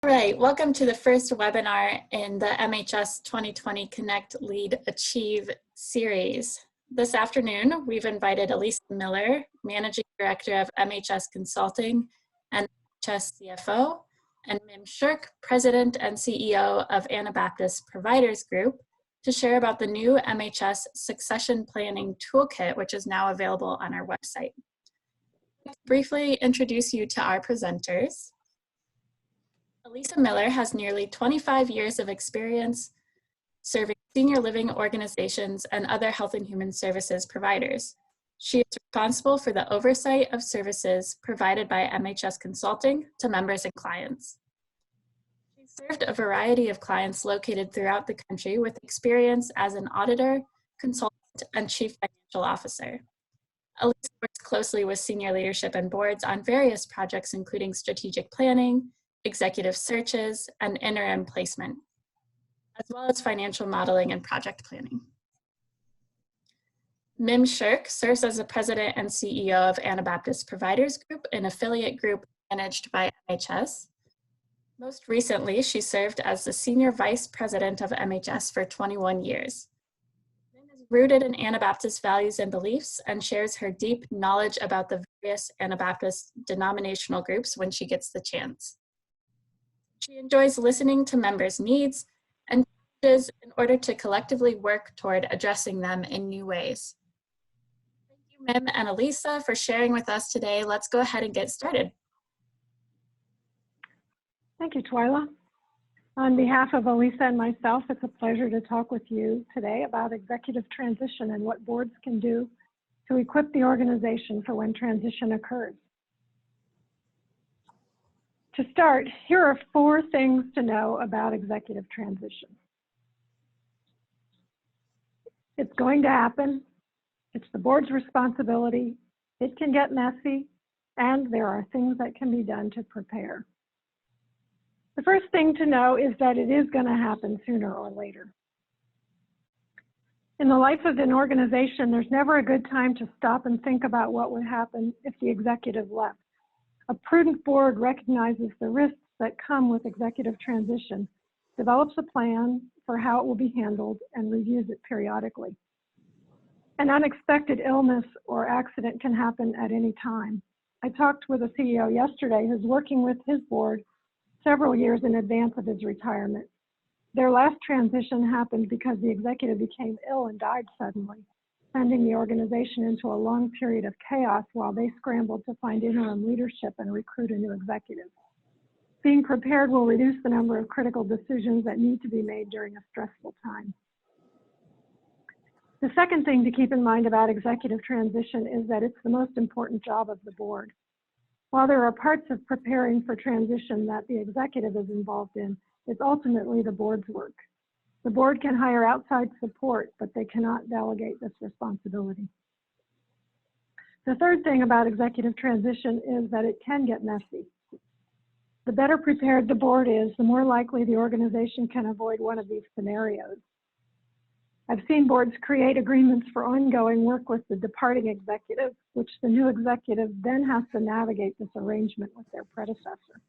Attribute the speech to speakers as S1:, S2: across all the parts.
S1: All right, welcome to the first webinar in the MHS 2020 Connect Lead Achieve series. This afternoon, we've invited Elisa Miller, Managing Director of MHS Consulting and MHS CFO, and Mim Shirk, President and CEO of Anabaptist Providers Group, to share about the new MHS Succession Planning Toolkit, which is now available on our website. I'll briefly introduce you to our presenters. Elisa Miller has nearly 25 years of experience serving senior living organizations and other health and human services providers. She is responsible for the oversight of services provided by MHS Consulting to members and clients. She served a variety of clients located throughout the country with experience as an auditor, consultant, and chief financial officer. Elisa works closely with senior leadership and boards on various projects, including strategic planning, executive searches, and interim placement, as well as financial modeling and project planning. Mim Shirk serves as the president and CEO of Anabaptist Providers Group, an affiliate group managed by MHS. Most recently, she served as the senior vice president of MHS for 21 years. Mim is rooted in Anabaptist values and beliefs and shares her deep knowledge about the various Anabaptist denominational groups when she gets the chance. She enjoys listening to members' needs and challenges in order to collectively work toward addressing them in new ways. Thank you, Mim and Elisa, for sharing with us today. Let's go ahead and get started.
S2: Thank you, Twyla. On behalf of Elisa and myself, it's a pleasure to talk with you today about executive transition and what boards can do to equip the organization for when transition occurs. To start, here are 4 things to know about executive transition. It's going to happen. It's the board's responsibility. It can get messy, and there are things that can be done to prepare. The first thing to know is that it is going to happen sooner or later. In the life of an organization, there's never a good time to stop and think about what would happen if the executive left. A prudent board recognizes the risks that come with executive transition, develops a plan for how it will be handled, and reviews it periodically. An unexpected illness or accident can happen at any time. I talked with a CEO yesterday who's working with his board several years in advance of his retirement. Their last transition happened because the executive became ill and died suddenly, sending the organization into a long period of chaos while they scrambled to find interim leadership and recruit a new executive. Being prepared will reduce the number of critical decisions that need to be made during a stressful time. The second thing to keep in mind about executive transition is that it's the most important job of the board. While there are parts of preparing for transition that the executive is involved in, it's ultimately the board's work. The board can hire outside support, but they cannot delegate this responsibility. The third thing about executive transition is that it can get messy. The better prepared the board is, the more likely the organization can avoid one of these scenarios. I've seen boards create agreements for ongoing work with the departing executive, which the new executive then has to navigate this arrangement with their predecessor.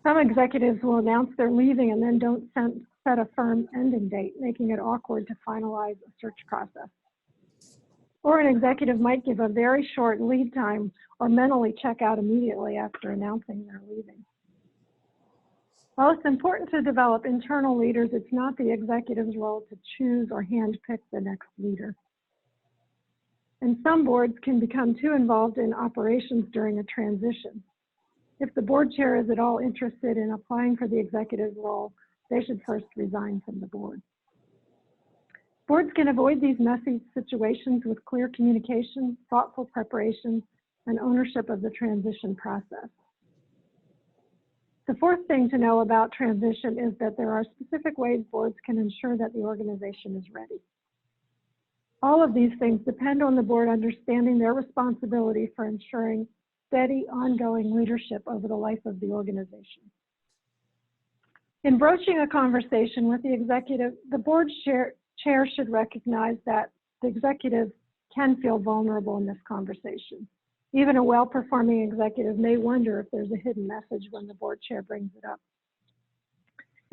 S2: Some executives will announce they're leaving and then don't set a firm ending date, making it awkward to finalize a search process. Or an executive might give a very short lead time or mentally check out immediately after announcing they're leaving. While it's important to develop internal leaders, it's not the executive's role to choose or handpick the next leader. And some boards can become too involved in operations during a transition. If the board chair is at all interested in applying for the executive role, they should first resign from the board. Boards can avoid these messy situations with clear communication, thoughtful preparation, and ownership of the transition process. The fourth thing to know about transition is that there are specific ways boards can ensure that the organization is ready. All of these things depend on the board understanding their responsibility for ensuring steady, ongoing leadership over the life of the organization. In broaching a conversation with the executive, the board chair should recognize that the executive can feel vulnerable in this conversation. Even a well-performing executive may wonder if there's a hidden message when the board chair brings it up.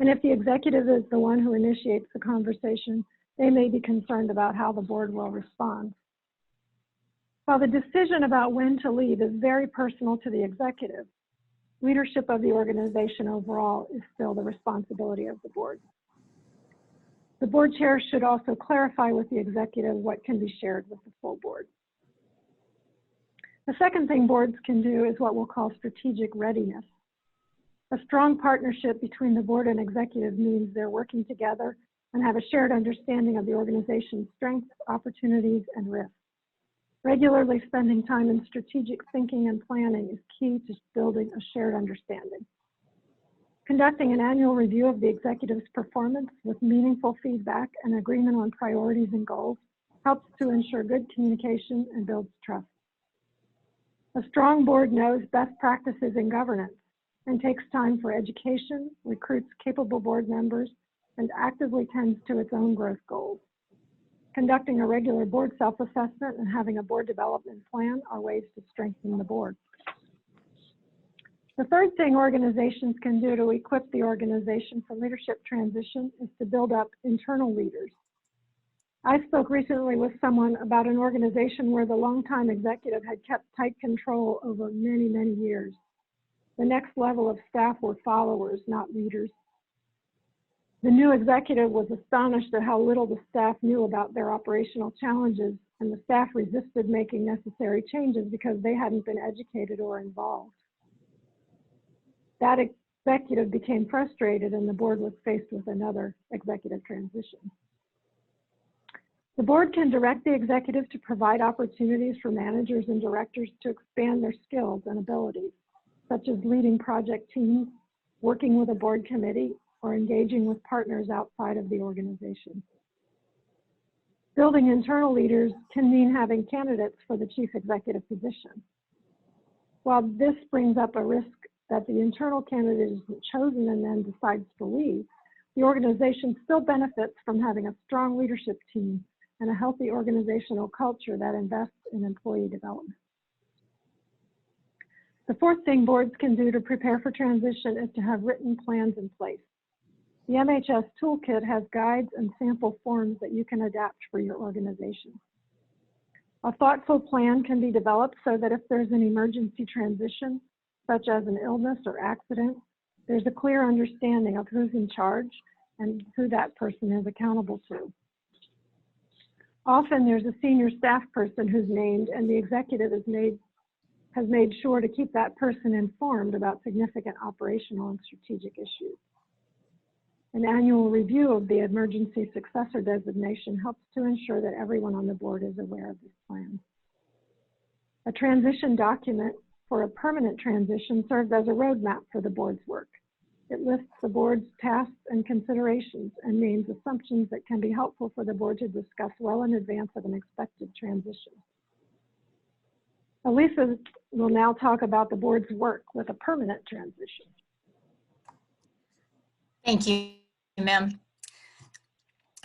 S2: And if the executive is the one who initiates the conversation, they may be concerned about how the board will respond. While the decision about when to leave is very personal to the executive, leadership of the organization overall is still the responsibility of the board. The board chair should also clarify with the executive what can be shared with the full board. The second thing boards can do is what we'll call strategic readiness. A strong partnership between the board and executive means they're working together and have a shared understanding of the organization's strengths, opportunities, and risks. Regularly spending time in strategic thinking and planning is key to building a shared understanding. Conducting an annual review of the executive's performance with meaningful feedback and agreement on priorities and goals helps to ensure good communication and builds trust. A strong board knows best practices in governance and takes time for education, recruits capable board members, and actively tends to its own growth goals. Conducting a regular board self-assessment and having a board development plan are ways to strengthen the board. The third thing organizations can do to equip the organization for leadership transition is to build up internal leaders. I spoke recently with someone about an organization where the longtime executive had kept tight control over many, many years. The next level of staff were followers, not leaders. The new executive was astonished at how little the staff knew about their operational challenges, and the staff resisted making necessary changes because they hadn't been educated or involved. That executive became frustrated, and the board was faced with another executive transition. The board can direct the executive to provide opportunities for managers and directors to expand their skills and abilities, such as leading project teams, working with a board committee, or engaging with partners outside of the organization. Building internal leaders can mean having candidates for the chief executive position. While this brings up a risk that the internal candidate isn't chosen and then decides to leave, the organization still benefits from having a strong leadership team and a healthy organizational culture that invests in employee development. The fourth thing boards can do to prepare for transition is to have written plans in place. The MHS Toolkit has guides and sample forms that you can adapt for your organization. A thoughtful plan can be developed so that if there's an emergency transition, such as an illness or accident, there's a clear understanding of who's in charge and who that person is accountable to. Often there's a senior staff person who's named, and the executive has made sure to keep that person informed about significant operational and strategic issues. An annual review of the emergency successor designation helps to ensure that everyone on the board is aware of these plans. A transition document for a permanent transition serves as a roadmap for the board's work. It lists the board's tasks and considerations and names assumptions that can be helpful for the board to discuss well in advance of an expected transition. Elisa will now talk about the board's work with a permanent transition.
S3: Thank you, ma'am.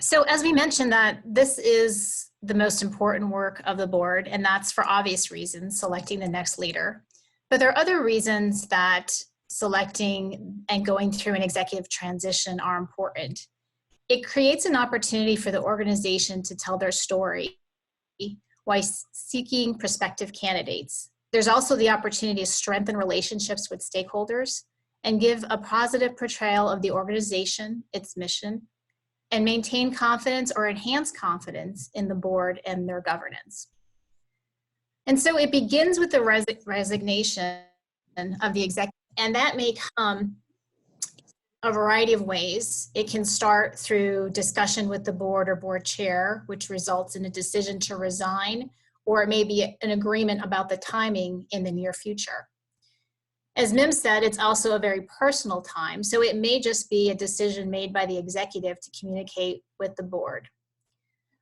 S3: So as we mentioned, that this is the most important work of the board, and that's for obvious reasons, selecting the next leader. But there are other reasons that selecting and going through an executive transition are important. It creates an opportunity for the organization to tell their story while seeking prospective candidates. There's also the opportunity to strengthen relationships with stakeholders and give a positive portrayal of the organization, its mission, and maintain confidence or enhance confidence in the board and their governance. And so it begins with the resignation of the executive, and that may come a variety of ways. It can start through discussion with the board or board chair, which results in a decision to resign, or it may be an agreement about the timing in the near future. As Mim said, it's also a very personal time, so it may just be a decision made by the executive to communicate with the board.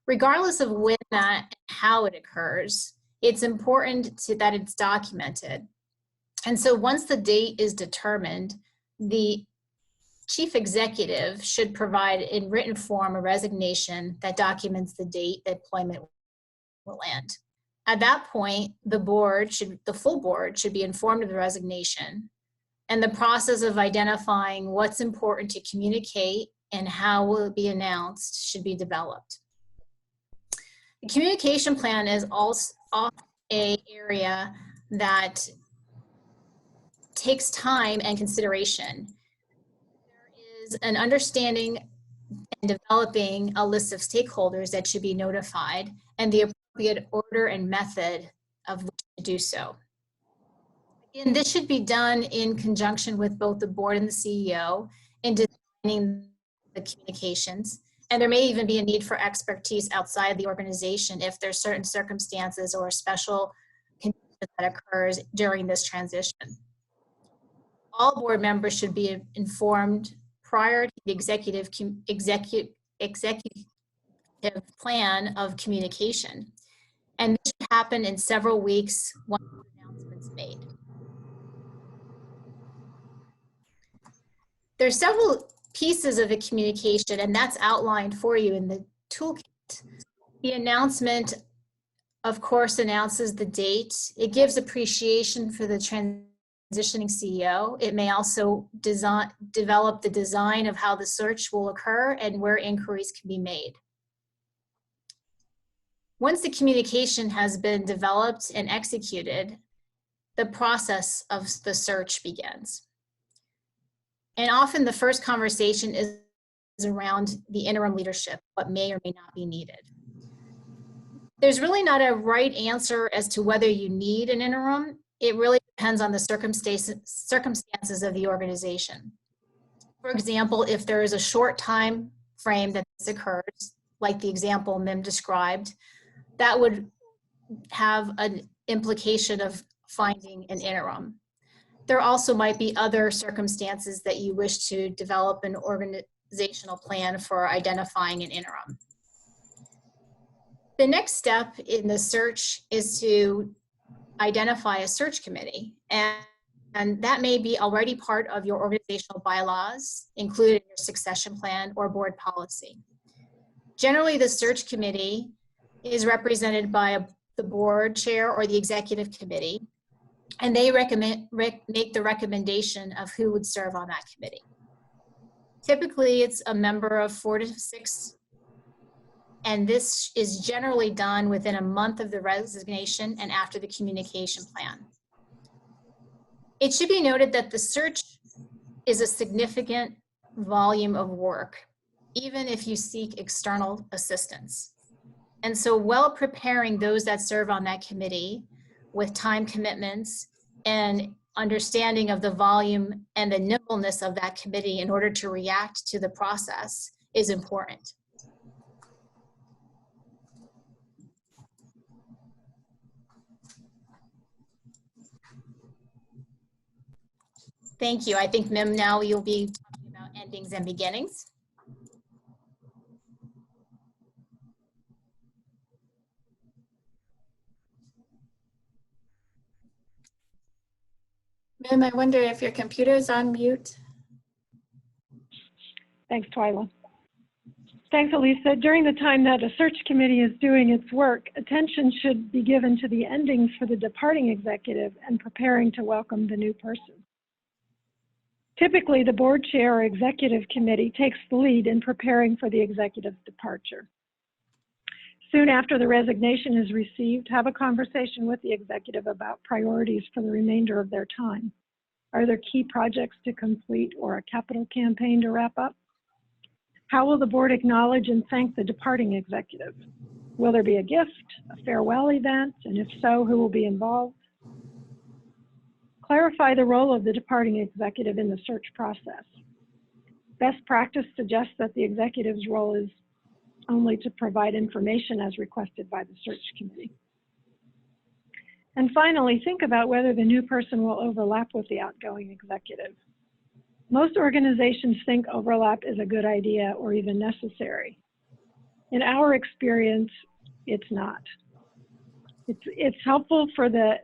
S3: Regardless of when that and how it occurs, it's important that it's documented. And so once the date is determined, the chief executive should provide in written form a resignation that documents the date that employment will end. At that point, the full board should be informed of the resignation, and the process of identifying what's important to communicate and how will it be announced should be developed. The communication plan is also an area that takes time and consideration. There is an understanding and developing a list of stakeholders that should be notified and the appropriate order and method of which to do so. And this should be done in conjunction with both the board and the CEO in designing the communications. And there may even be a need for expertise outside the organization if there's certain circumstances or special conditions that occurs during this transition. All board members should be informed prior to the executive plan of communication. And this should happen in several weeks once the announcement's made. There's several pieces of the communication, and that's outlined for you in the toolkit. The announcement, of course, announces the date. It gives appreciation for the transitioning CEO. It may also develop the design of how the search will occur and where inquiries can be made. Once the communication has been developed and executed, the process of the search begins. And often the first conversation is around the interim leadership, what may or may not be needed. There's really not a right answer as to whether you need an interim. It really depends on the circumstances of the organization. For example, if there is a short time frame that this occurs, like the example Mim described, that would have an implication of finding an interim. There also might be other circumstances that you wish to develop an organizational plan for identifying an interim. The next step in the search is to identify a search committee, and that may be already part of your organizational bylaws, included in your succession plan or board policy. Generally, the search committee is represented by the board chair or the executive committee, and they make the recommendation of who would serve on that committee. Typically, it's a member of 4 to 6, and this is generally done within a month of the resignation and after the communication plan. It should be noted that the search is a significant volume of work, even if you seek external assistance. And so while preparing those that serve on that committee with time commitments and understanding of the volume and the nimbleness of that committee in order to react to the process is important. Thank you. I think, Mim, now you'll be talking about endings and beginnings.
S1: Mim, I wonder if your computer is on mute.
S2: Thanks, Twyla. Thanks, Elisa. During the time that a search committee is doing its work, attention should be given to the endings for the departing executive and preparing to welcome the new person. Typically, the board chair or executive committee takes the lead in preparing for the executive's departure. Soon after the resignation is received, have a conversation with the executive about priorities for the remainder of their time. Are there key projects to complete or a capital campaign to wrap up? How will the board acknowledge and thank the departing executive? Will there be a gift, a farewell event, and if so, who will be involved? Clarify the role of the departing executive in the search process. Best practice suggests that the executive's role is only to provide information as requested by the search committee. And finally, think about whether the new person will overlap with the outgoing executive. Most organizations think overlap is a good idea or even necessary. In our experience, it's not. It's helpful for the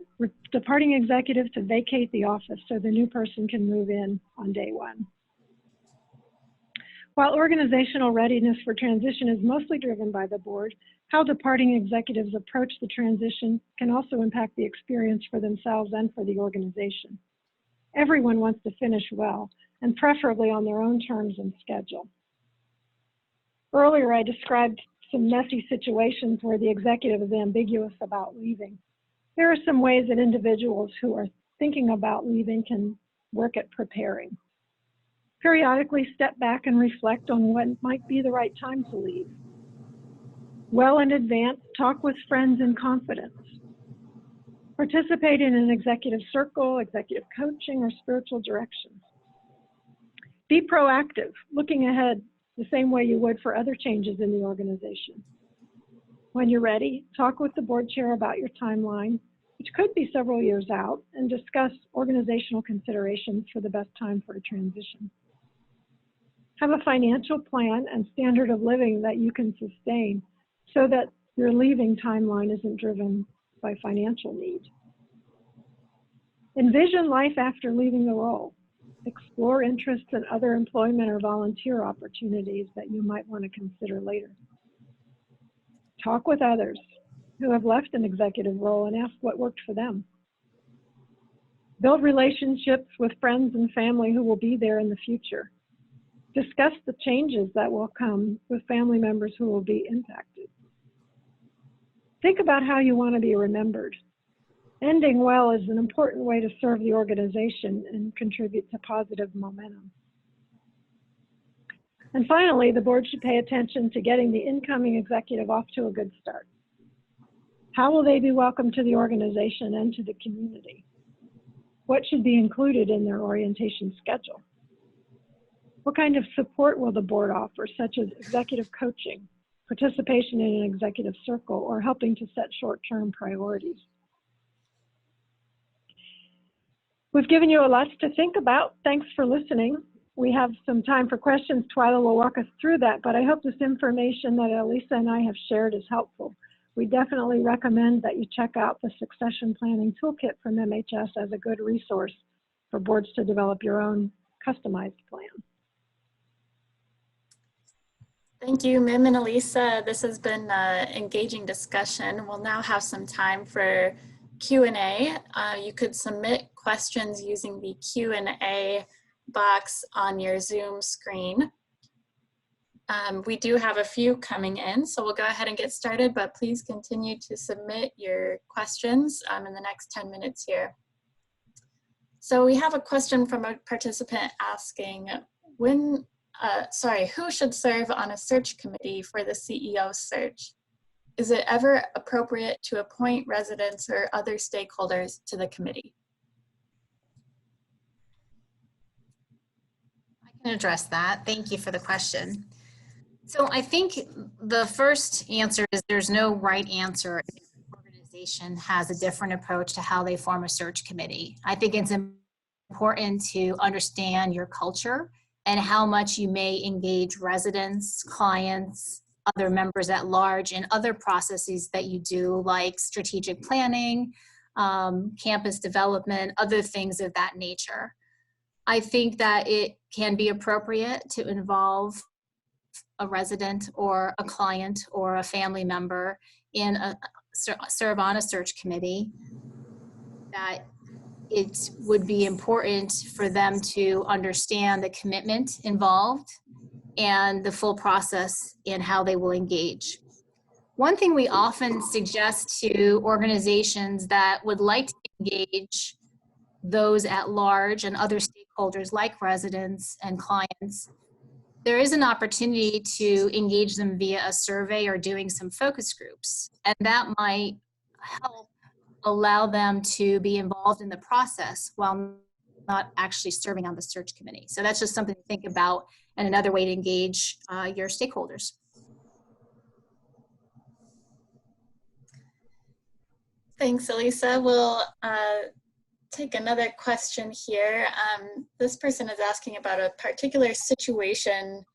S2: departing executive to vacate the office so the new person can move in on day one. While organizational readiness for transition is mostly driven by the board, how departing executives approach the transition can also impact the experience for themselves and for the organization. Everyone wants to finish well, and preferably on their own terms and schedule. Earlier, I described some messy situations where the executive is ambiguous about leaving. There are some ways that individuals who are thinking about leaving can work at preparing. Periodically step back and reflect on what might be the right time to leave. Well in advance, talk with friends in confidence. Participate in an executive circle, executive coaching, or spiritual direction. Be proactive, looking ahead the same way you would for other changes in the organization. When you're ready, talk with the board chair about your timeline, which could be several years out, and discuss organizational considerations for the best time for a transition. Have a financial plan and standard of living that you can sustain so that your leaving timeline isn't driven by financial need. Envision life after leaving the role. Explore interests in other employment or volunteer opportunities that you might want to consider later. Talk with others who have left an executive role and ask what worked for them. Build relationships with friends and family who will be there in the future. Discuss the changes that will come with family members who will be impacted. Think about how you want to be remembered. Ending well is an important way to serve the organization and contribute to positive momentum. And finally, the board should pay attention to getting the incoming executive off to a good start. How will they be welcomed to the organization and to the community? What should be included in their orientation schedule? What kind of support will the board offer, such as executive coaching, participation in an executive circle, or helping to set short-term priorities? We've given you a lot to think about. Thanks for listening. We have some time for questions. Twyla will walk us through that, but I hope this information that Elisa and I have shared is helpful. We definitely recommend that you check out the Succession Planning Toolkit from MHS as a good resource for boards to develop your own customized plan.
S1: Thank you, Mim and Elisa. This has been an engaging discussion. We'll now have some time for Q&A. You could submit questions using the Q&A box on your Zoom screen. We do have a few coming in, so we'll go ahead and get started, but please continue to submit your questions in the next 10 minutes here. So we have a question from a participant asking, who should serve on a search committee for the CEO search? Is it ever appropriate to appoint residents or other stakeholders to the committee?
S3: I can address that. Thank you for the question. So I think the first answer is there's no right answer if an organization has a different approach to how they form a search committee. I think it's important to understand your culture and how much you may engage residents, clients, other members at large in other processes that you do, like strategic planning, campus development, other things of that nature. I think that it can be appropriate to involve a resident or a client or a family member in serve on a search committee, that it would be important for them to understand the commitment involved and the full process in how they will engage. One thing we often suggest to organizations that would like to engage those at large and other stakeholders like residents and clients, there is an opportunity to engage them via a survey or doing some focus groups. And that might help allow them to be involved in the process while not actually serving on the search committee. So that's just something to think about and another way to engage your stakeholders.
S1: Thanks, Elisa. We'll take another question here. This person is asking about a particular situation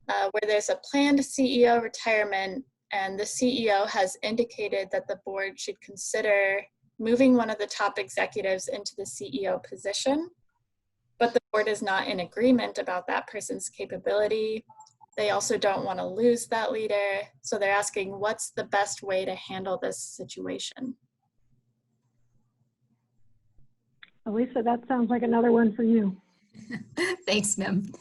S1: where there's a planned CEO retirement and the CEO has indicated that the board should consider moving one of the top executives into the CEO position, but the board is not in agreement about that person's capability They also don't want to lose that leader. So they're asking, what's the best way to handle this situation?
S2: Elisa, that sounds like another one for you.
S3: Thanks, Mim.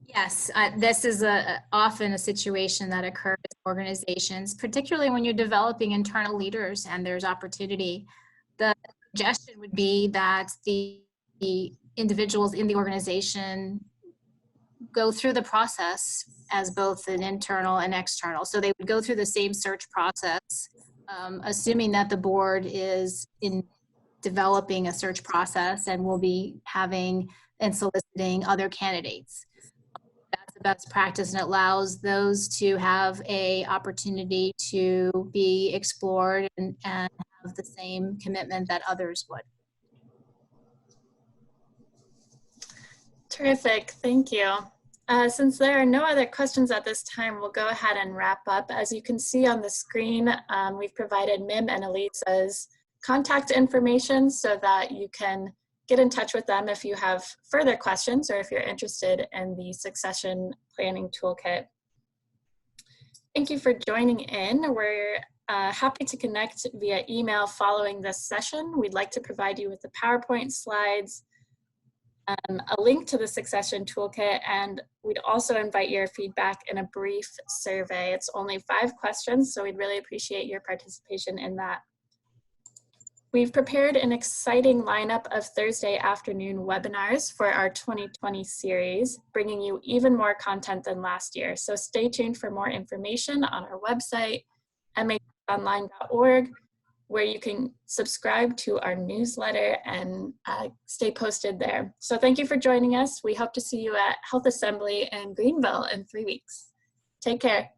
S3: Yes, this is often a situation that occurs in organizations, particularly when you're developing internal leaders and there's opportunity. The suggestion would be that the individuals in the organization go through the process as both an internal and external. So they would go through the same search process, assuming that the board is in developing a search process and will be having and soliciting other candidates. That's the best practice, and it allows those to have a opportunity to be explored and have the same commitment that others would.
S1: Terrific, thank you. Since there are no other questions at this time, we'll go ahead and wrap up. As you can see on the screen, we've provided Mim and Elisa's contact information so that you can get in touch with them if you have further questions or if you're interested in the succession planning toolkit. Thank you for joining in. We're happy to connect via email following this session. We'd like to provide you with the PowerPoint slides, a link to the succession toolkit, and we'd also invite your feedback in a brief survey. It's only 5 questions, so we'd really appreciate your participation in that. We've prepared an exciting lineup of Thursday afternoon webinars for our 2020 series, bringing you even more content than last year. So stay tuned for more information on our website, mhonline.org, where you can subscribe to our newsletter and stay posted there. So thank you for joining us. We hope to see you at Health Assembly in Greenville in 3 weeks. Take care.